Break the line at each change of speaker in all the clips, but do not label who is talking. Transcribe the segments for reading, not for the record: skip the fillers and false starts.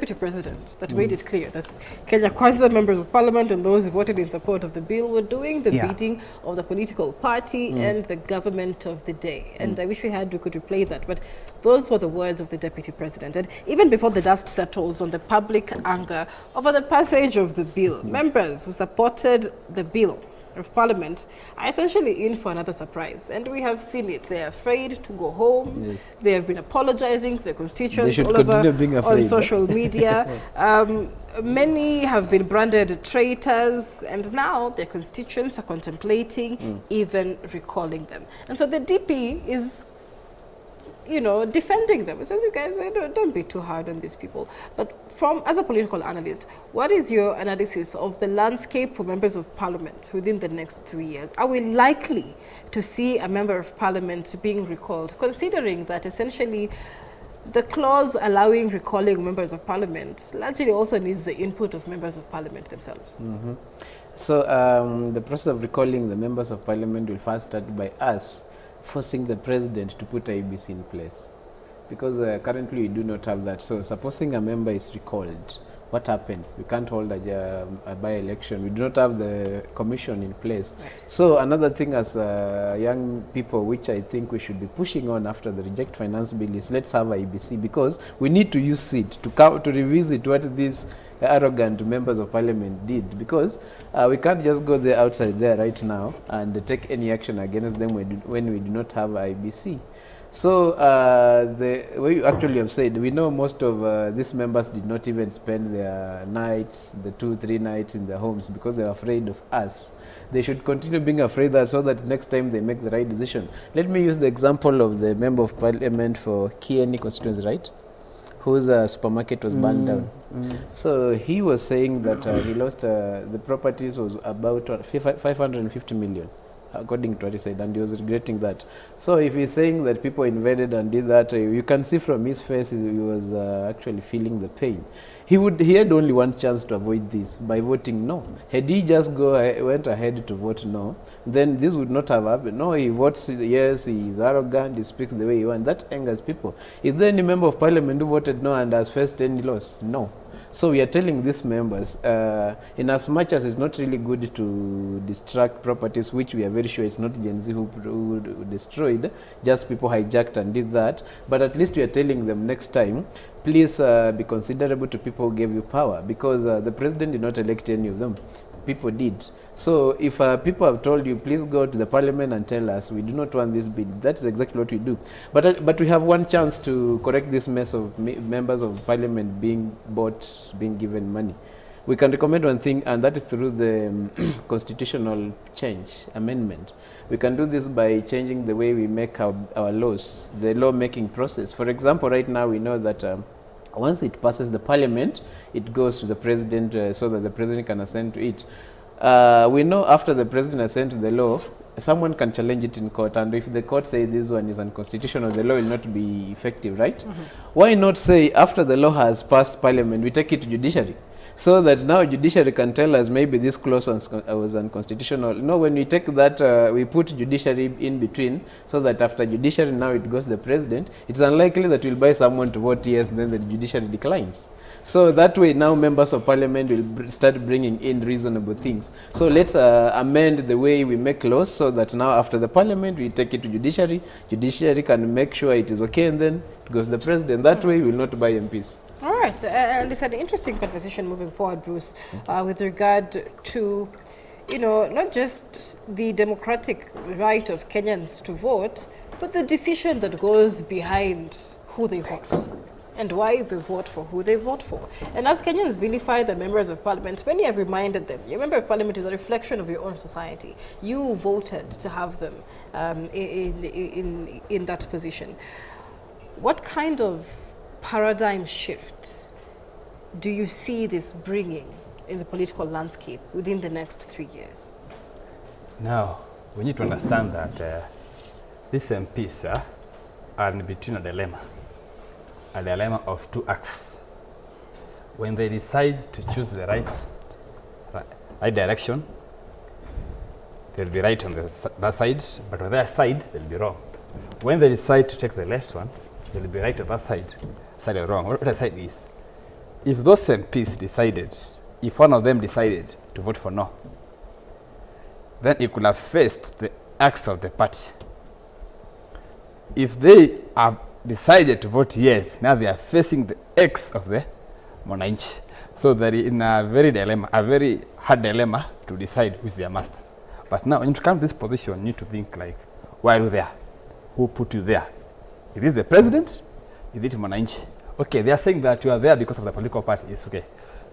Deputy President that made it clear that Kenya Kwanza members of parliament and those who voted in support of the bill were doing the bidding of the political party and the government of the day. And I wish we could replay that, but those were the words of the Deputy President. And even before the dust settles on the public anger over the passage of the bill, members who supported the bill of parliament are essentially in for another surprise, and we have seen it. They're afraid to go home. They have been apologizing to their constituents all over on social media. Many have been branded traitors, and now their constituents are contemplating even recalling them. And so the DP is, you know, defending them. It says, you guys, don't be too hard on these people. But as a political analyst, what is your analysis of the landscape for members of parliament within the next 3 years? Are we likely to see a member of parliament being recalled, considering that essentially the clause allowing recalling members of parliament largely also needs the input of members of parliament themselves?
So the process of recalling the members of parliament will first start by us forcing the president to put IBC in place, because currently we do not have that. So supposing a member is recalled, what happens? We can't hold a by-election. We do not have the commission in place. So another thing as young people, which I think we should be pushing on after the Reject Finance Bill, is let's have IBC, because we need to use it to revisit what these arrogant members of parliament did, because we can't just go there outside there right now and take any action against them when we do not have IBC. So the way you actually have said, we know most of these members did not even spend their nights, the 2-3 nights in their homes, because they are afraid of us. They should continue being afraid, that so that next time they make the right decision. Let me use the example of the member of parliament for Kieni constituency, right, whose supermarket was burned down. So he was saying that he lost the properties was about 550 million, according to what he said, and he was regretting that. So if he's saying that people invaded and did that, you can see from his face he was actually feeling the pain. He had only one chance to avoid this, by voting no. Had he just went ahead to vote no, then this would not have happened. No, he votes yes, he is arrogant, he speaks the way he wants. That angers people. Is there any member of parliament who voted no and has faced any loss? No. So we are telling these members, in as much as it's not really good to distract properties, which we are very sure it's not Gen Z who destroyed, just people hijacked and did that, but at least we are telling them next time, please be considerable to people who gave you power, because the president did not elect any of them. People did. So if people have told you, please go to the parliament and tell us, we do not want this bill, that's exactly what we do. But we have one chance to correct this mess of members of parliament being bought, being given money. We can recommend one thing, and that is through the constitutional change, amendment. We can do this by changing the way we make our laws, the law-making process. For example, right now we know that once it passes the parliament, it goes to the president so that the president can assent to it. We know after the president assent to the law, someone can challenge it in court, and if the court says this one is unconstitutional, the law will not be effective, right? Why not say after the law has passed parliament, we take it to judiciary? So that now judiciary can tell us maybe this clause was unconstitutional. No, when we take that, we put judiciary in between, so that after judiciary now it goes to the president. It's unlikely that we'll buy someone to vote yes, and then the judiciary declines. So that way now members of parliament will start bringing in reasonable things. So let's amend the way we make laws, so that now after the parliament we take it to judiciary. Judiciary can make sure it is okay, and then it goes to the president. That way we will not buy MPs.
All right, and it's an interesting conversation moving forward, Bruce, with regard to, you know, not just the democratic right of Kenyans to vote, but the decision that goes behind who they vote and why they vote for who they vote for. And as Kenyans vilify the members of parliament, many have reminded them, your member of parliament is a reflection of your own society. You voted to have them in that position. What kind of paradigm shift do you see this bringing in the political landscape within the next 3 years?
Now, we need to understand that these MPs are in between a dilemma of two acts. When they decide to choose the right direction, they'll be right on that side, but on their side, they'll be wrong. When they decide to take the left one, they'll be right on that side. Side or wrong. What the side is? if those MPs decided, if one of them decided to vote for no, then it could have faced the acts of the party. If they have decided to vote yes, now they are facing the acts of the Mwananchi. So they're in a very hard dilemma to decide who is their master. But now, when you come to this position, you need to think like, why are you there? Who put you there? Is it the president? Is it Mwananchi? Okay, they are saying that you are there because of the political party. It's okay.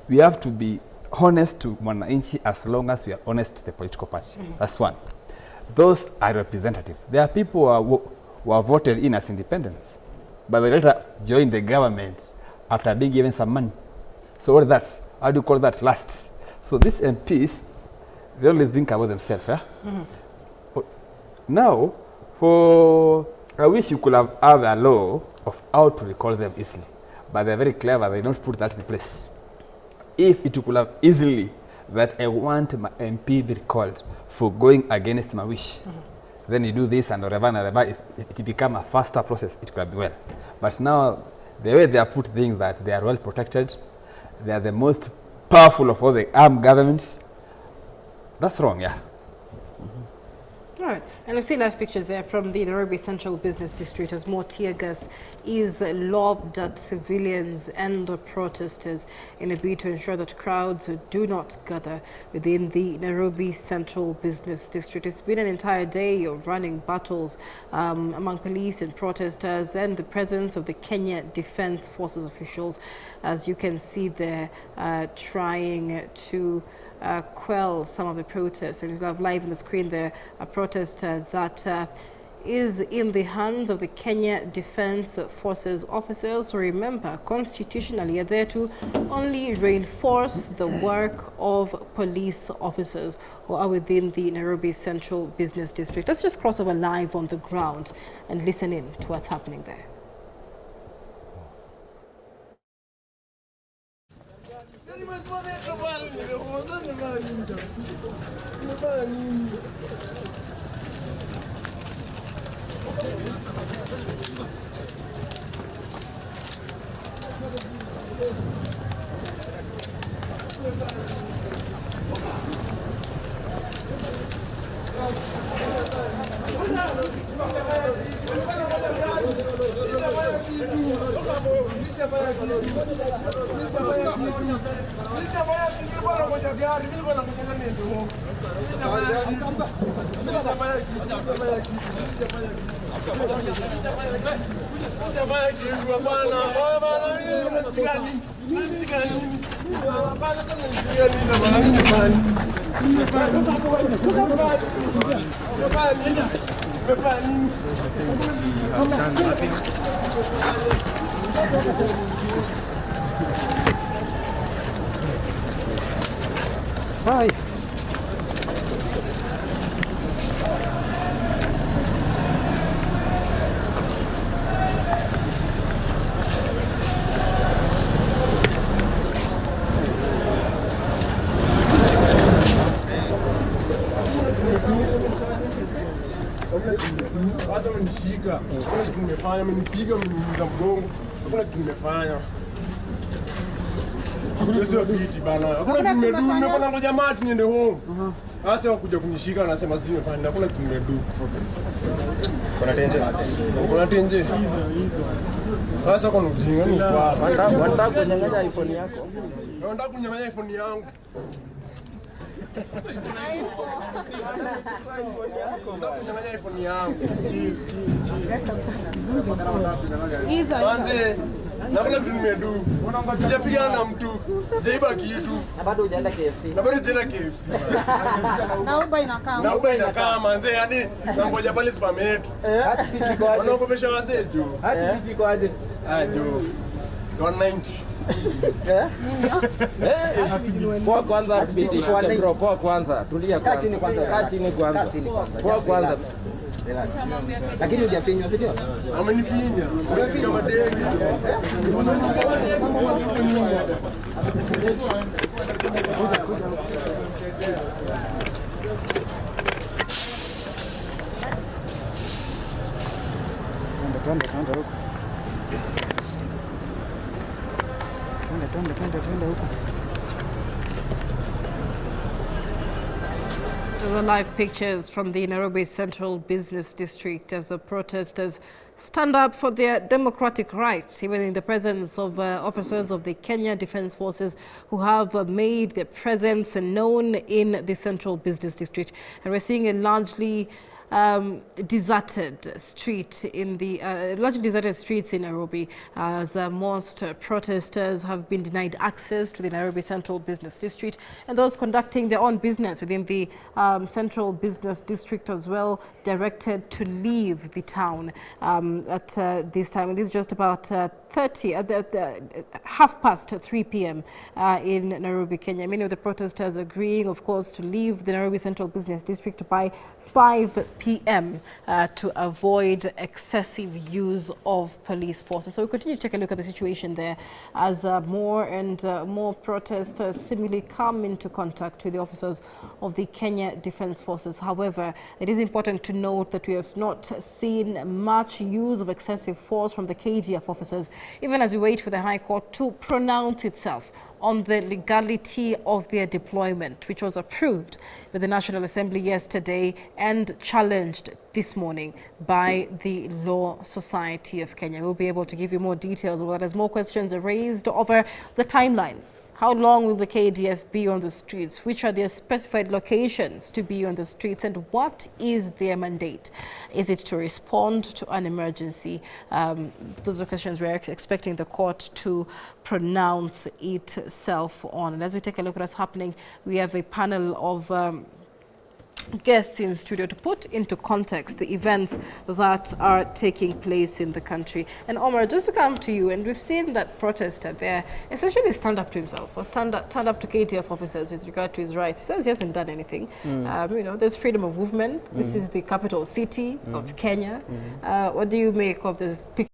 We have to be honest to Mwananchi as long as we are honest to the political party. That's one. Those are representative. There are people who are voted in as independents, but they later join the government after being given some money. So what is that? How do you call that last? So these MPs, they only think about themselves. Yeah? Now, I wish you could have a law of how to recall them easily, but they're very clever. They don't put that in place. If it could have easily that I want my MP be recalled for going against my wish, then you do this and whatever, it become a faster process. It could be well. But now, the way they have put things that they are well protected, they are the most powerful of all the armed governments. That's wrong, yeah.
All right, and we see live pictures there from the Nairobi Central Business District as more tear gas is lobbed at civilians and protesters in a bid to ensure that crowds do not gather within the Nairobi Central Business District. It's been an entire day of running battles among police and protesters, and the presence of the Kenya Defence Forces officials, as you can see there, trying to quell some of the protests. And you have live on the screen there a protest that is in the hands of the Kenya Defence Forces officers. So remember, constitutionally are there to only reinforce the work of police officers who are within the Nairobi Central Business District. Let's just cross over live on the ground and listen in to what's happening there.
Hi.
Sasa mnishika. Hakuna kitu nimefanya, mnipiga, mniumiza mgongo. Hakuna kitu nimefanya. Hiyo sio fiti bana. Hakuna kitu nimedu, nimepanda ngoja mati niende home. Sasa wakuja kunishika anasema sijui nimefanya. Hakuna kitu nimedu. Kuna tenje. Kuna tenje. Hizo. Sasa kwa ujinga ni kwa.
Wanataka kunyang'anya iPhone yako.
Wanataka kunyang'anya iPhone yangu. Kunyang'anya iPhone yangu. Kwanza nakula kitu nimedu. Sijapigana na mtu. Sijaiba kitu.
Na bado hujaenda KFC.
Na bado sijaenda KFC.
Na Uber inakaa.
Na Uber inakaa manze, yani nangoja pale supermarket.
Hati pichi kwa aje?
Wanaogopesha wasee tu.
Hati pichi kwa aje?
Jo. 190.
Kwa kwanza tubitishoke bro, kwa kwanza. Tulia kwanza. Kaa chini kwanza. Kaa chini kwanza. Kwa kwanza. Relax. Lakini hujafinywa, si ndio?
Amenifinya. Amefinya madeni.
Twende huko. twende huko.
Those are live pictures from the Nairobi Central Business District as the protesters stand up for their democratic rights, even in the presence of officers of the Kenya Defence Forces who have made their presence known in the Central Business District. And we're seeing a largely deserted street in the largely deserted streets in Nairobi, as most protesters have been denied access to the Nairobi Central Business District, and those conducting their own business within the Central Business District as well directed to leave the town at this time. It is just about 3 p.m. In Nairobi, Kenya. Many of the protesters agreeing, of course, to leave the Nairobi Central Business District by 5 p.m. To avoid excessive use of police forces. So we continue to take a look at the situation there as more and more protesters seemingly come into contact with the officers of the Kenya Defence Forces. However, it is important to note that we have not seen much use of excessive force from the KDF officers, even as we wait for the High Court to pronounce itself on the legality of their deployment, which was approved by the National Assembly yesterday and challenged this morning by the Law Society of Kenya. We'll be able to give you more details of that as more questions are raised over the timelines. How long will the KDF be on the streets? Which are their specified locations to be on the streets? And what is their mandate? Is it to respond to an emergency? Those are questions we're expecting the court to pronounce itself on. And as we take a look at what's happening, we have a panel of guests in studio to put into context the events that are taking place in the country. And Omar, just to come to you, and we've seen that protester there essentially stand up to himself, or stand up to KTF officers with regard to his rights. He says he hasn't done anything. You know, there's freedom of movement. This is the capital city of Kenya. What do you make of this picture?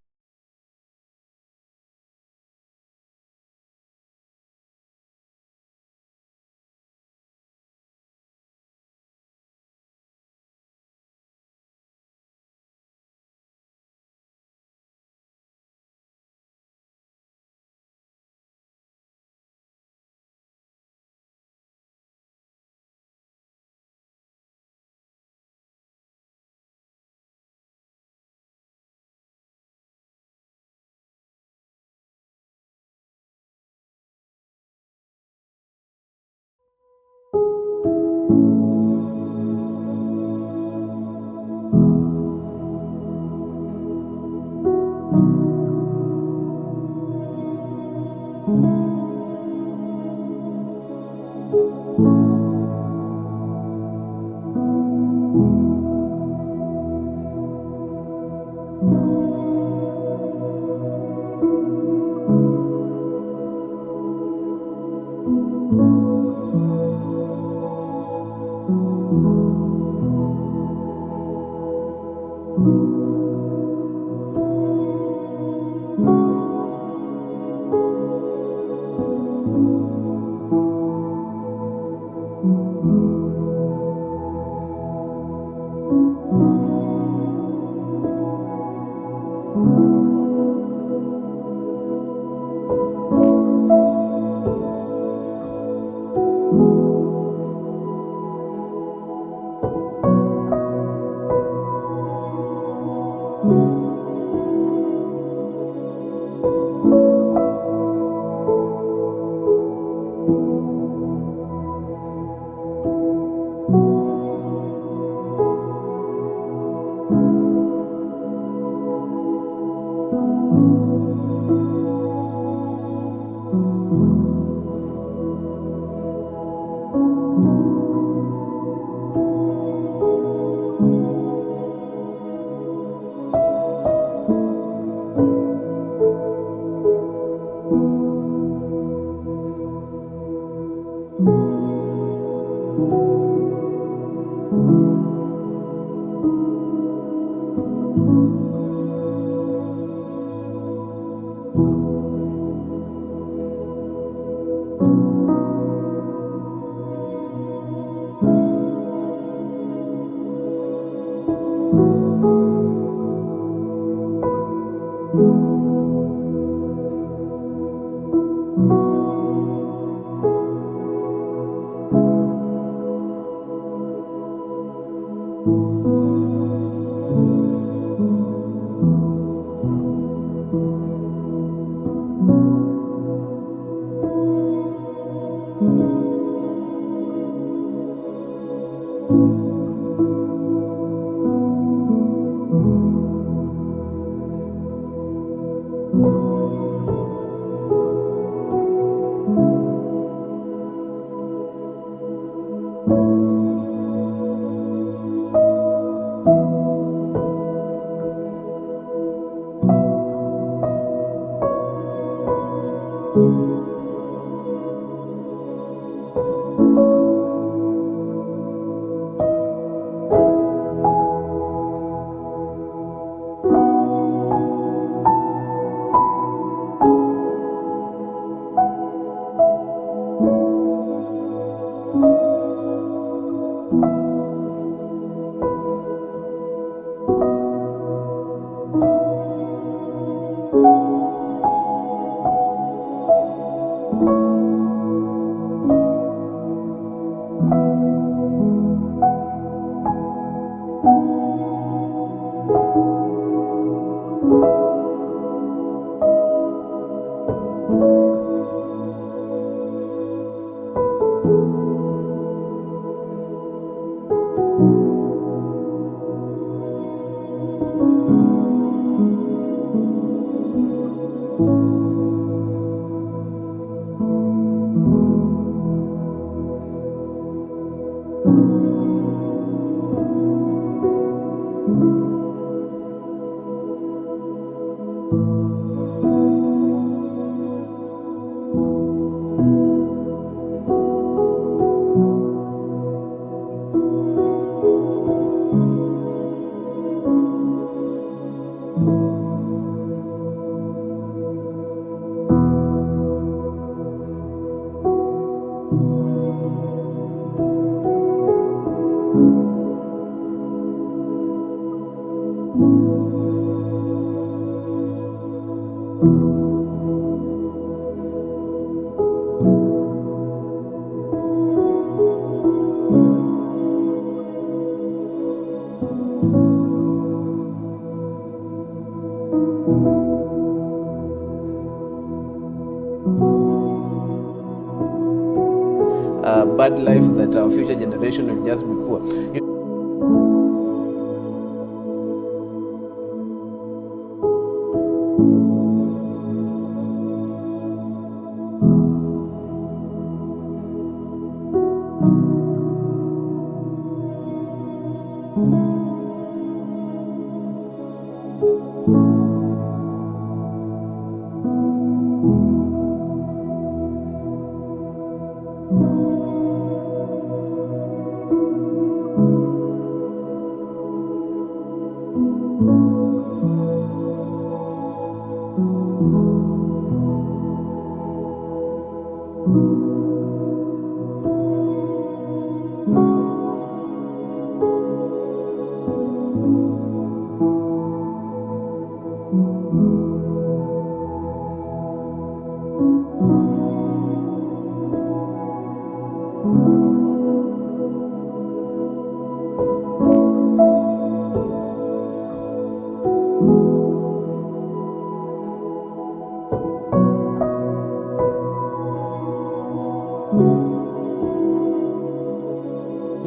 Bad life that our future generation will just be poor.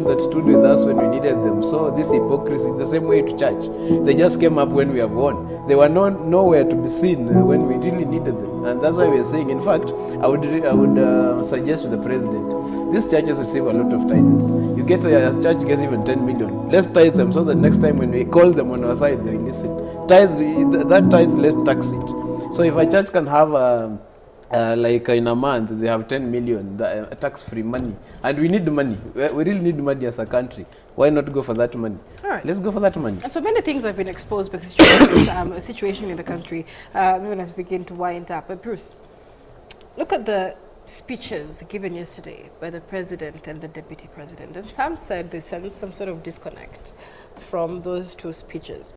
That stood with us when we needed them. So this hypocrisy, the same way to church. They just came up when we have won. They were nowhere to be seen when we really needed them. And that's why we are saying, in fact, I would suggest to the president, these churches receive a lot of tithes. You get a church gets even 10 million. Let's tithe them so that next time when we call them on our side, they listen. That tithe, let's tax it. So if a church can have like in a month, they have 10 million tax-free money. And we need money. We really need money as a country. Why not go for that money?
All right.
Let's go for that money.
And so many things have been exposed by the situation in the country. We're going to begin to wind up. But Bruce, look at the speeches given yesterday by the president and the deputy president. And some said they sensed some sort of disconnect from those two speeches.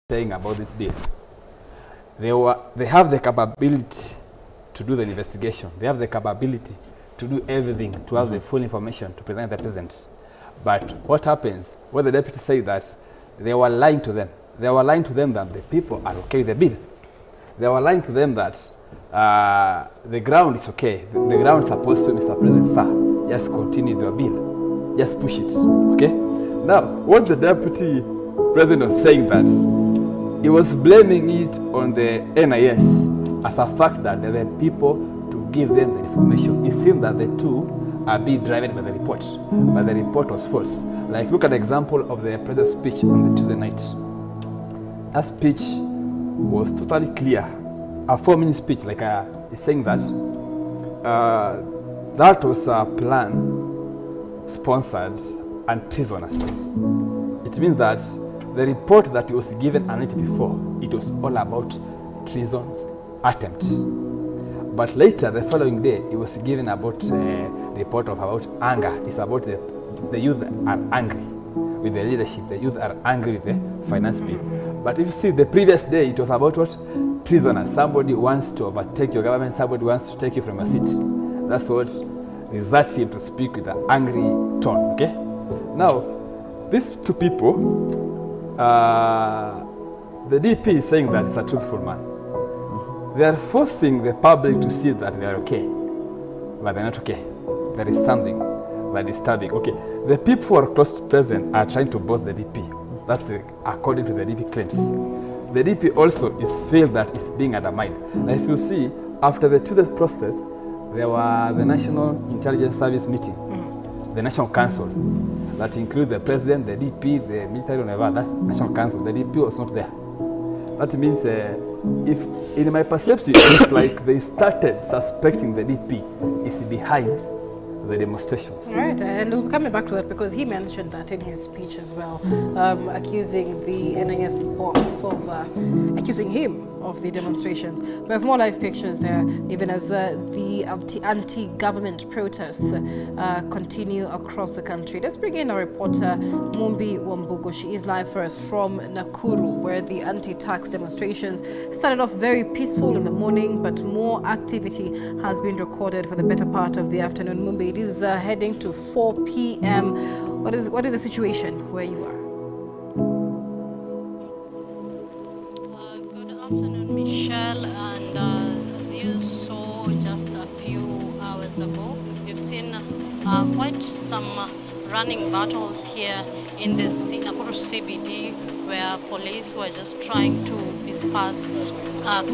saying about this bill. They have the capability to do the investigation. They have the capability to do everything, to have the full information to present the president. But what happens when the deputy say that they were lying to them? They were lying to them that the people are okay with the bill. They were lying to them that the ground is okay. The ground is supposed to, Mr. President, sir, just continue with your bill. Just push it, okay? Now, what the deputy president was saying that he was blaming it on the NIS as a fact that they're the people to give them the information. It seemed that the two are being driven by the report, but the report was false. Like, look at the example of the president's speech on the Tuesday night. That speech was totally clear. A 4-minute speech, like he's saying that that was a plan sponsored and treasonous. It means that the report that was given a night before, it was all about treason's attempt. But later, the following day, it was given about a report of about anger. It's about the youth are angry with the leadership. The youth are angry with the finance bill. But if you see the previous day, it was about what? Treasonous. Somebody wants to overtake your government. Somebody wants to take you from your seat. That's what results him to speak with an angry tone. Okay. Now, these two people, the DP is saying that it's a truthful man. They are forcing the public to see that they are okay, but they're not okay. There is something that is disturbing. Okay, the people who are close to president are trying to boss the DP. That's according to the DP claims. The DP also is feel that it's being undermined. Now, if you see, after the Tuesday process, there were the National Intelligence Service meeting, the National Council, that include the president, the DP, the military, whatever. That's National Council. The DP was not there. That means, if in my perception, it's like they started suspecting the DP is behind the demonstrations.
Right, and we'll be coming back to that because he mentioned that in his speech as well, accusing the NIS boss of, accusing him of the demonstrations. We have more live pictures there, even as the anti-government protests continue across the country. Let's bring in our reporter, Mumbi Wambugo. She is live for us from Nakuru, where the anti-tax demonstrations started off very peaceful in the morning, but more activity has been recorded for the better part of the afternoon. Mumbi, it is heading to 4 p.m. What is the situation where you are?
Good afternoon, Michelle, and as you saw just a few hours ago, we've seen quite some running battles here in the Nakuru CBD, where police were just trying to disperse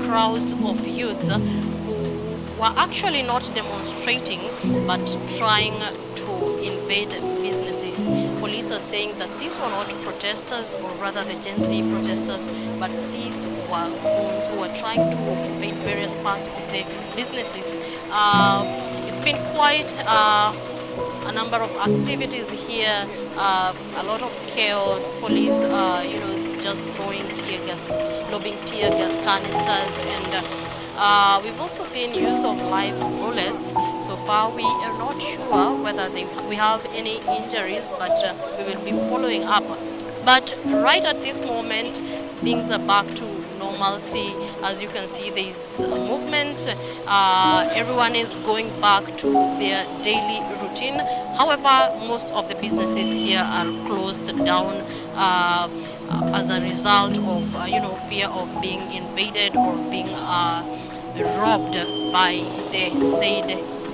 crowds of youths who were actually not demonstrating but trying to invade businesses. Police are saying that these were not protesters, or rather the Gen Z protesters, but these were those who were trying to invade various parts of the businesses. It's been quite a number of activities here, a lot of chaos, police, just throwing tear gas, lobbing tear gas canisters, and we've also seen use of live bullets. So far, we are not sure whether we have any injuries, but we will be following up. But right at this moment, things are back to normalcy. As you can see, there is a movement. Everyone is going back to their daily routine. However, most of the businesses here are closed down as a result of fear of being invaded or being robbed by the said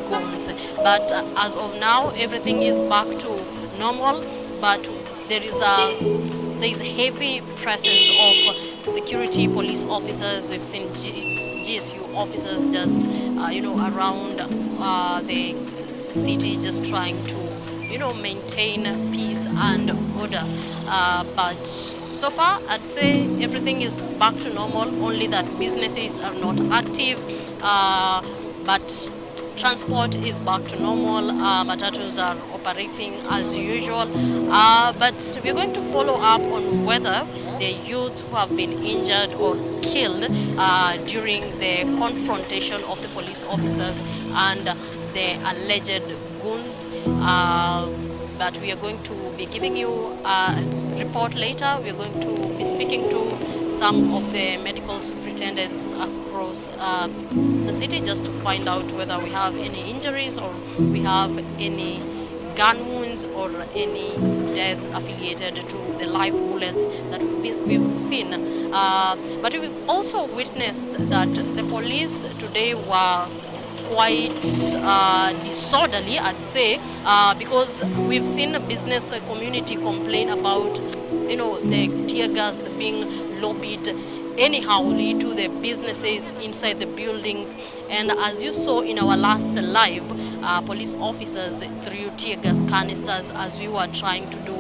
goons. But as of now, everything is back to normal. But there is a heavy presence of security police officers. We've seen GSU officers just around the city, just trying to maintain peace and order. But so far, I'd say everything is back to normal, only that businesses are not active, but transport is back to normal. Matatus are operating as usual, but we're going to follow up on whether the youths who have been injured or killed during the confrontation of the police officers and the alleged goons, but we are going to be giving you report later. We're going to be speaking to some of the medical superintendents across the city just to find out whether we have any injuries or we have any gun wounds or any deaths affiliated to the live bullets that we've seen. But we've also witnessed that the police today were quite disorderly, I'd say, because we've seen the business community complain about, the tear gas being lobbied anyhowly to the businesses inside the buildings. And as you saw in our last live, police officers threw tear gas canisters as we were trying to do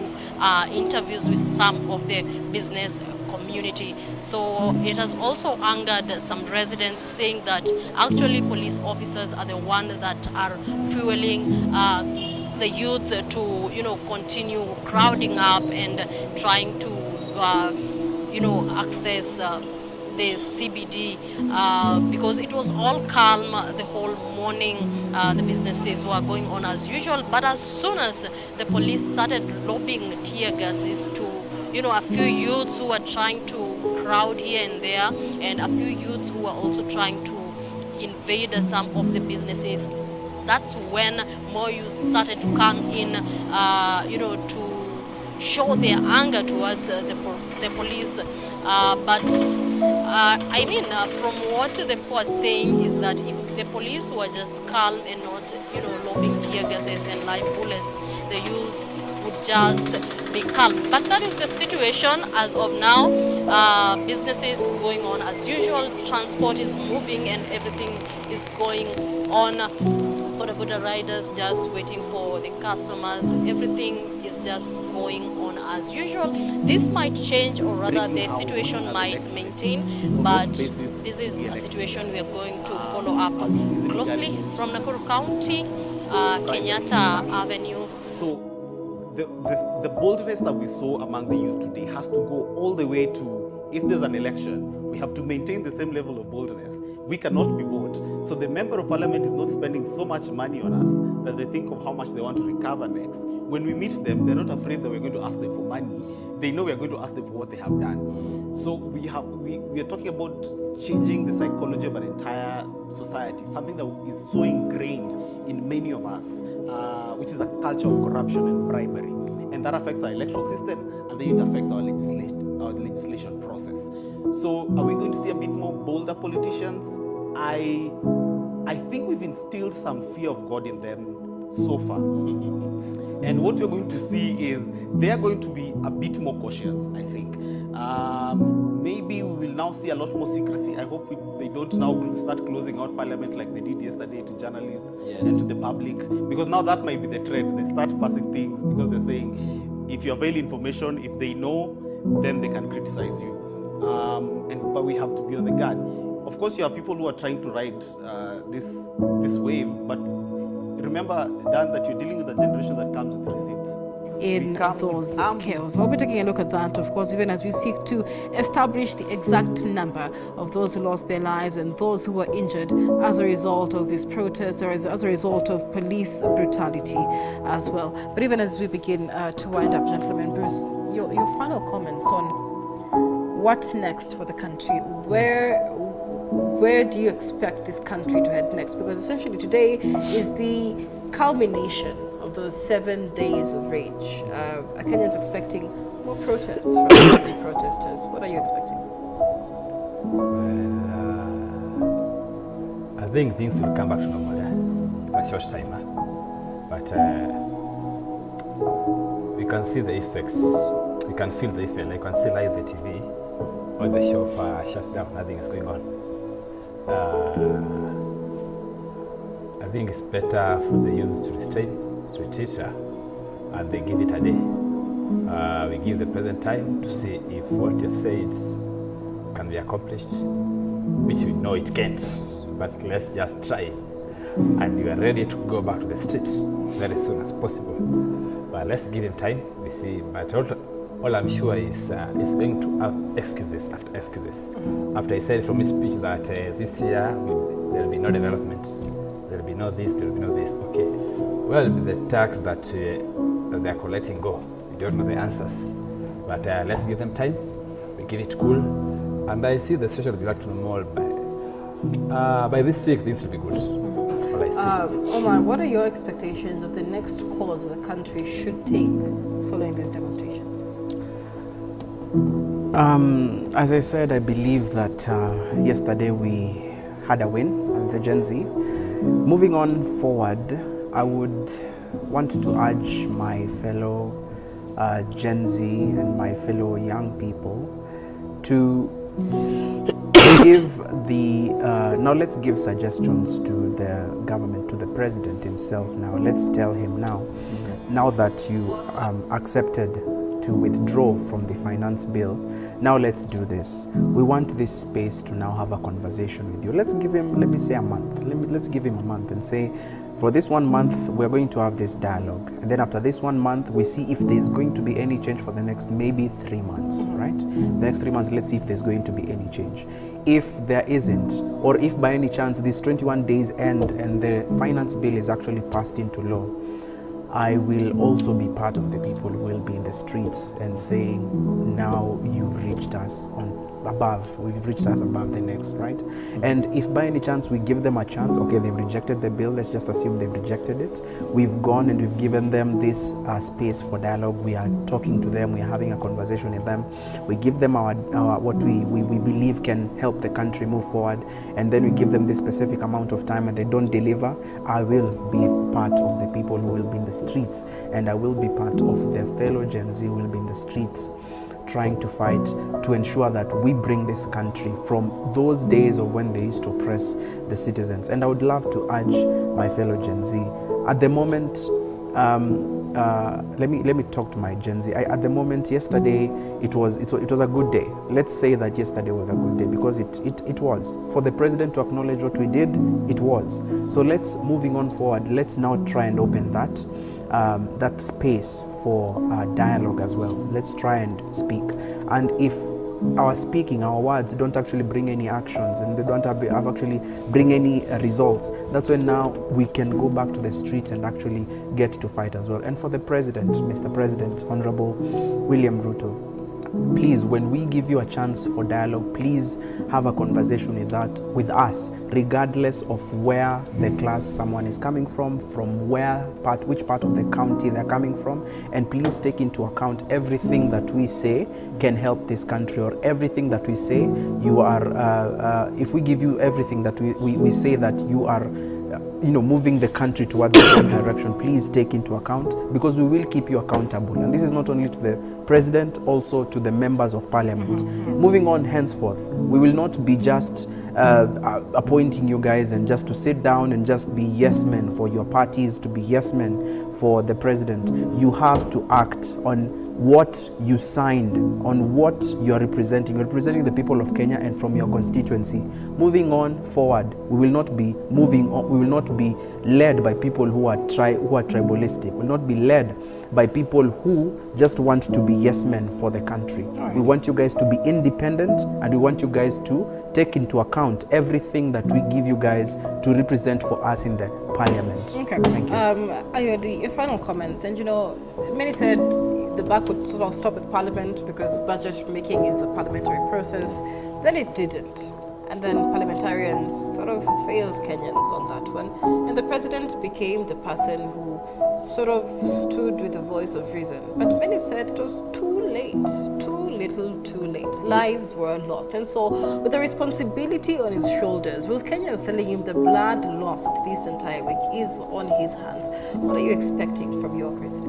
interviews with some of the business community. So it has also angered some residents, saying that actually police officers are the ones that are fueling the youth to continue crowding up and trying to access the CBD, because it was all calm the whole morning. The businesses were going on as usual, but as soon as the police started lobbing tear gases to a few youths who were trying to crowd here and there, and a few youths who were also trying to invade some of the businesses, that's when more youth started to come in, to show their anger towards the police. From what the people are saying is that if the police were just calm and not, lobbing tear gases and live bullets, the youths would just be calm. But that is the situation as of now. Businesses going on as usual, transport is moving and everything is going on. Boda riders just waiting for the customers. Everything is just going on as usual. This might change, or rather the situation might maintain, but this is a situation we are going to follow up closely from Nakuru County, Kenyatta Avenue.
So the boldness that we saw among the youth today has to go all the way to, if there's an election, we have to maintain the same level of boldness. We cannot be bought. So the member of parliament is not spending so much money on us that they think of how much they want to recover next. When we meet them, they're not afraid that we're going to ask them for money. They know we're going to ask them for what they have done. So we are talking about changing the psychology of an entire society, something that is so ingrained in many of us, which is a culture of corruption and bribery. And that affects our electoral system, and then it affects our legislation process. So are we going to see a bit more bolder politicians? I think we've instilled some fear of God in them so far. And what we're going to see is they are going to be a bit more cautious, I think. Maybe we will now see a lot more secrecy. I hope they don't now start closing out parliament like they did yesterday to journalists and to the public, because now that might be the trend. They start passing things because they're saying if you avail information, if they know, then they can criticize you. But we have to be on the guard. Of course, you have people who are trying to ride this wave, but remember, Dan, that you're dealing with a generation that comes with receipts.
In those chaos. We'll be taking a look at that, of course, even as we seek to establish the exact number of those who lost their lives and those who were injured as a result of this protest, or as a result of police brutality as well. But even as we begin to wind up, gentlemen, Bruce, your final comments on what's next for the country? Where do you expect this country to head next? Because essentially today is the culmination of those 7 days of rage. Are Kenyans expecting more protests from the protesters? What are you expecting?
Well, I think things will come back to normal in a short time. But we can see the effects. We can feel the effect. Like you can see live the TV, all the shop shuts down, nothing is going on. I think it's better for the youth to retreat, and they give it a day. We give the present time to see if what you said can be accomplished, which we know it can't, but let's just try. And we are ready to go back to the streets very soon as possible. But let's give him time, we see. But all I'm sure is going to have excuses after excuses. After he said from his speech that this year there will be no development, there will be no this, there will be no this. Okay, well, the tax that they are collecting go. We don't know the answers. But let's give them time. We give it cool. And I see the situation will be back to normal by this week. This will be good. What I see.
Omar, what are your expectations of the next course the country should take following these demonstrations?
As I said, I believe that yesterday we had a win as the Gen Z. Moving on forward, I would want to urge my fellow Gen Z and my fellow young people to give now let's give suggestions to the government, to the president himself now. Let's tell him now that you accepted to withdraw from the finance bill, now let's do this. We want this space to now have a conversation with you. Let's give him, let me say a month. Let's give him a month and say, for this 1 month, we're going to have this dialogue. And then after this 1 month, we see if there's going to be any change for the next maybe 3 months, right? The next 3 months, let's see if there's going to be any change. If there isn't, or if by any chance these 21 days end and the finance bill is actually passed into law, I will also be part of the people who will be in the streets and saying, now you've reached us we've reached us above the next, right? And if by any chance we give them a chance, okay, they've rejected the bill, let's just assume they've rejected it. We've gone and we've given them this space for dialogue. We are talking to them, we are having a conversation with them. We give them our what we believe can help the country move forward, and then we give them this specific amount of time and they don't deliver. I will be part of the people who will be in the streets, and I will be part of the fellow Gen Z who will be in the streets trying to fight to ensure that we bring this country from those days of when they used to oppress the citizens. And I would love to urge my fellow Gen Z. At the moment, let me talk to my Gen Z. At the moment, yesterday, it was a good day. Let's say that yesterday was a good day, because it was. For the president to acknowledge what we did, it was. So moving on forward, let's now try and open that space for dialogue as well. Let's try and speak. And if our words don't actually bring any actions and they don't actually bring any results, that's when now we can go back to the streets and actually get to fight as well. And for the president, Mr. President, Honorable William Ruto, please, when we give you a chance for dialogue, please have a conversation with us, regardless of where the class someone is coming from which part of the county they're coming from, and please take into account everything that we say can help this country, or everything that we say you are, if we give you everything that we say that you are moving the country towards the same direction, please take into account, because we will keep you accountable. And this is not only to the president, also to the members of parliament. Moving on henceforth, we will not be just appointing you guys and just to sit down and just be yes men for your parties, to be yes men for the president. You have to act on what you signed, on what you are representing. You're representing the people of Kenya and from your constituency. Moving on forward, we will not be led by people who are tribalistic. We will not be led by people who just want to be yes men for the country. Right. We want you guys to be independent, and we want you guys to take into account everything that we give you guys to represent for us in the parliament. Okay. Thank you.
Ayodi, your final comments. And many said the buck would sort of stop with parliament because budget making is a parliamentary process. Then it didn't. And then parliamentarians sort of failed Kenyans on that one. And the president became the person who sort of stood with the voice of reason. But many said it was too late, too little, too late. Lives were lost. And so, with the responsibility on his shoulders, with Kenyans telling him the blood lost this entire week is on his hands, what are you expecting from your president?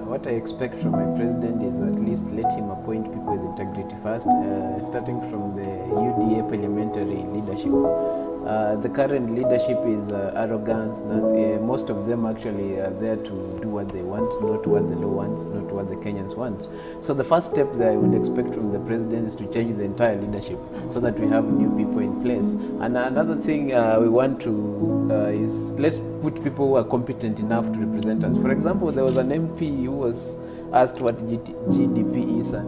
What I expect from my president is at least let him appoint people with integrity first, starting from the UDA parliamentary leadership. The current leadership is arrogance. Most of them actually are there to do what they want, not what the law wants, not what the Kenyans want. So the first step that I would expect from the president is to change the entire leadership so that we have new people in place. And another thing we want to is let's put people who are competent enough to represent us. For example, there was an MP who was asked what GDP is, and